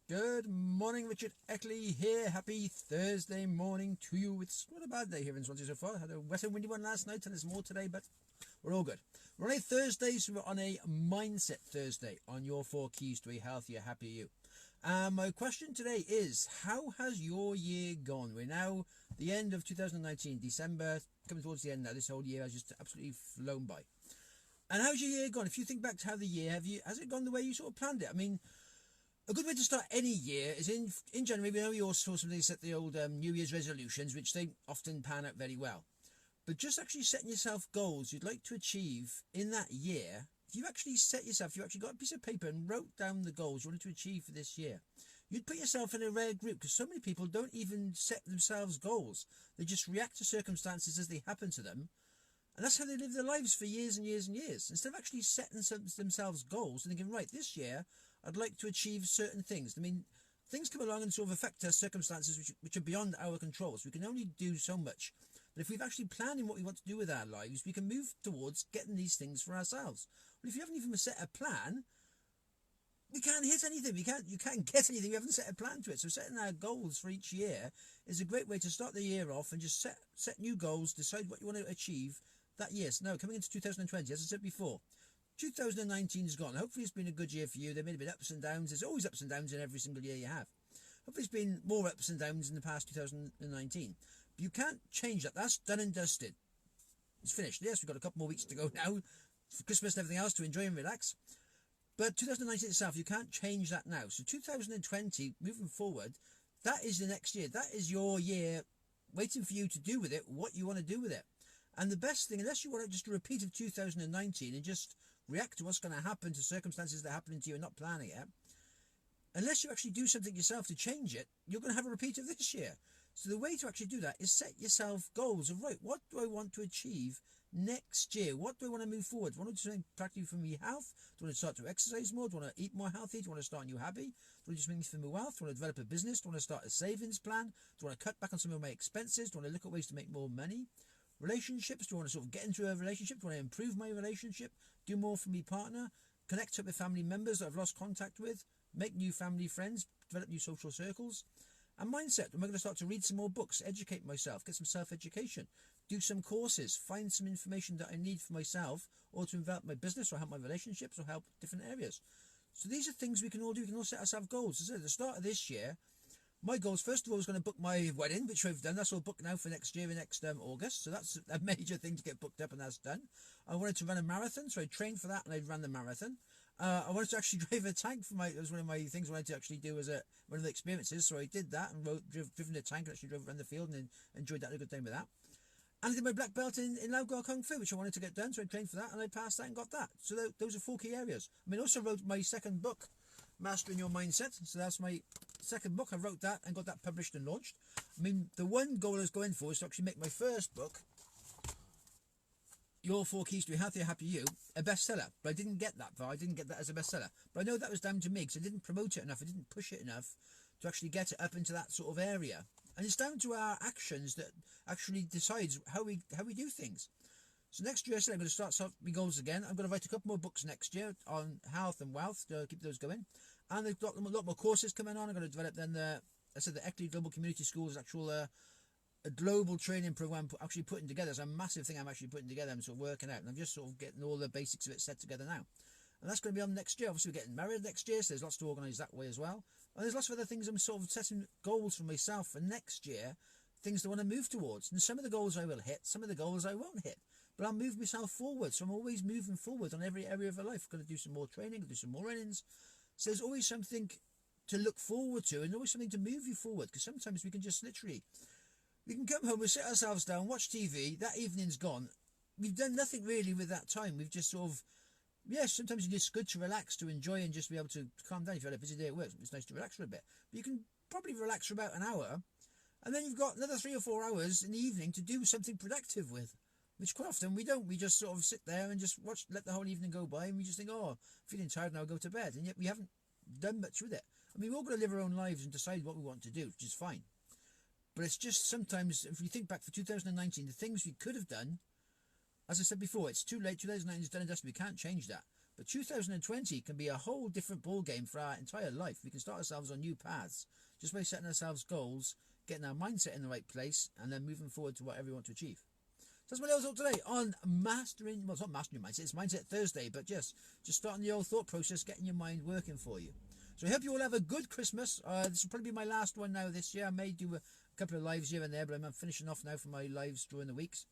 Good morning, Richard Eckley here. Happy Thursday morning to you. It's not a bad day here in Swansea so far. Had a wet and windy one last night and there's more today, but we're all good. We're on a Thursday, so we're on a Mindset Thursday on your 4 keys to a healthier, happier you. My question today is, how has your year gone? We're now the end of 2019, December, coming towards the end now. This whole year has just absolutely flown by. And how's your year gone? If you think back to how the year, has it gone the way you sort of planned it? I mean, a good way to start any year is in January. We know you also somebody set the old New Year's resolutions, which they often pan out very well. But just actually setting yourself goals you'd like to achieve in that year. If you actually you actually got a piece of paper and wrote down the goals you wanted to achieve for this year, you'd put yourself in a rare group, because so many people don't even set themselves goals. They just react to circumstances as they happen to them. And that's how they live their lives for years and years and years. Instead of actually setting themselves goals and thinking, right, this year I'd like to achieve certain things. I mean, things come along and sort of affect our circumstances which are beyond our control. So we can only do so much. But if we've actually planned in what we want to do with our lives, we can move towards getting these things for ourselves. But if you haven't even set a plan, we can't hit anything. You can't get anything. We haven't set a plan to it. So setting our goals for each year is a great way to start the year off and just set new goals, decide what you want to achieve that year. So now, coming into 2020, as I said before, 2019 is gone. Hopefully it's been a good year for you. There may have been ups and downs. There's always ups and downs in every single year you have. Hopefully it's been more ups and downs in the past 2019. But you can't change that. That's done and dusted. It's finished. Yes, we've got a couple more weeks to go now for Christmas and everything else to enjoy and relax. But 2019 itself, you can't change that now. So 2020, moving forward, that is the next year. That is your year waiting for you to do with it what you want to do with it. And the best thing, unless you want just a repeat of 2019 and just react to what's going to happen to circumstances that are happening to you and not planning it, unless you actually do something yourself to change it, you're going to have a repeat of this year. So the way to actually do that is set yourself goals of, right, what do I want to achieve next year? What do I want to move forward? Do I want to do something practically for my health? Do I want to start to exercise more? Do I want to eat more healthy? Do I want to start a new hobby? Do I just make this for my wealth? Do I want to develop a business? Do I want to start a savings plan? Do I want to cut back on some of my expenses? Do I want to look at ways to make more money? Relationships, do I want to sort of get into a relationship? Do I want to improve my relationship? Do more for my partner? Connect up with family members that I've lost contact with? Make new family friends? Develop new social circles? And mindset, am I going to start to read some more books, educate myself, get some self-education, do some courses, find some information that I need for myself or to develop my business or help my relationships or help different areas? So these are things we can all do. We can all set ourselves goals. So at the start of this year, my goals, first of all, was going to book my wedding, which we've done. That's all booked now for next year, next August. So that's a major thing to get booked up, and that's done. I wanted to run a marathon, so I trained for that, and I ran the marathon. I wanted to actually drive a tank it was one of my things I wanted to actually do as one of the experiences. So I did that and driven a tank and actually drove around the field and enjoyed that, a good time with that. And I did my black belt in Lao Gua Kung Fu, which I wanted to get done. So I trained for that, and I passed that and got that. So those are 4 key areas. I mean, I also wrote my second book, Mastering Your Mindset. So that's my second book. I wrote that and got that published and launched. I mean, the one goal I was going for is to actually make my first book, Your 4 Keys to a Healthier, Happier You, a bestseller. But I didn't get that far. I didn't get that as a bestseller. But I know that was down to me because I didn't promote it enough. I didn't push it enough to actually get it up into that sort of area. And it's down to our actions that actually decides how we do things. So next year, I said I'm going to start my goals again. I'm going to write a couple more books next year on health and wealth to keep those going. And they've got a lot more courses coming on. I'm going to develop then the Eckley Global Community School is actual a global training program actually putting together. It's a massive thing I'm actually putting together. I'm sort of working out, and I'm just sort of getting all the basics of it set together now. And that's going to be on next year. Obviously, we're getting married next year, so there's lots to organise that way as well. And there's lots of other things I'm sort of setting goals for myself for next year, things I want to move towards. And some of the goals I will hit, some of the goals I won't hit. But I'll move myself forward, so I'm always moving forward on every area of my life. I'm going to do some more training, do some more runnings. So there's always something to look forward to and always something to move you forward, because sometimes we can just literally, we can come home, we sit ourselves down, watch TV, that evening's gone. We've done nothing really with that time. We've just sort of, yes, sometimes it's just good to relax, to enjoy and just be able to calm down. If you had a busy day at work, it's nice to relax for a bit. But you can probably relax for about an hour, and then you've got another 3 or 4 hours in the evening to do something productive with. Which quite often we don't. We just sort of sit there and just watch, let the whole evening go by, and we just think, oh, feeling tired now, I'll go to bed. And yet we haven't done much with it. I mean, we're all going to live our own lives and decide what we want to do, which is fine. But it's just sometimes, if you think back for 2019, the things we could have done, as I said before, it's too late. 2019 is done and dusted. We can't change that. But 2020 can be a whole different ball game for our entire life. We can start ourselves on new paths just by setting ourselves goals, getting our mindset in the right place, and then moving forward to whatever we want to achieve. So that's my little talk today on mastering, well, it's not mastering your mindset, it's Mindset Thursday, but just starting the old thought process, getting your mind working for you. So I hope you all have a good Christmas. This will probably be my last one now this year. I may do a couple of lives here and there, but I'm finishing off now for my lives during the weeks.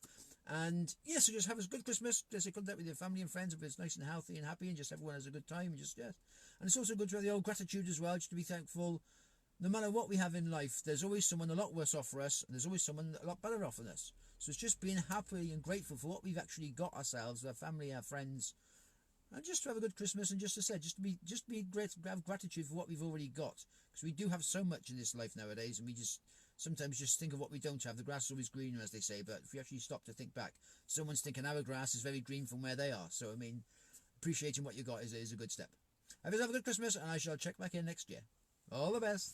And yeah, so just have a good Christmas. Just contact with your family and friends if it's nice and healthy and happy, and just everyone has a good time. And just, yeah. And it's also good to have the old gratitude as well, just to be thankful. No matter what we have in life, there's always someone a lot worse off for us, and there's always someone a lot better off than us. So it's just being happy and grateful for what we've actually got ourselves, our family, our friends, and just to have a good Christmas. And just as I said, just to be great, have gratitude for what we've already got, because we do have so much in this life nowadays, and we just sometimes just think of what we don't have. The grass is always greener, as they say, but if you actually stop to think back, someone's thinking our grass is very green from where they are. So I mean, appreciating what you got is a good step. Have a good Christmas, and I shall check back in next year. All the best.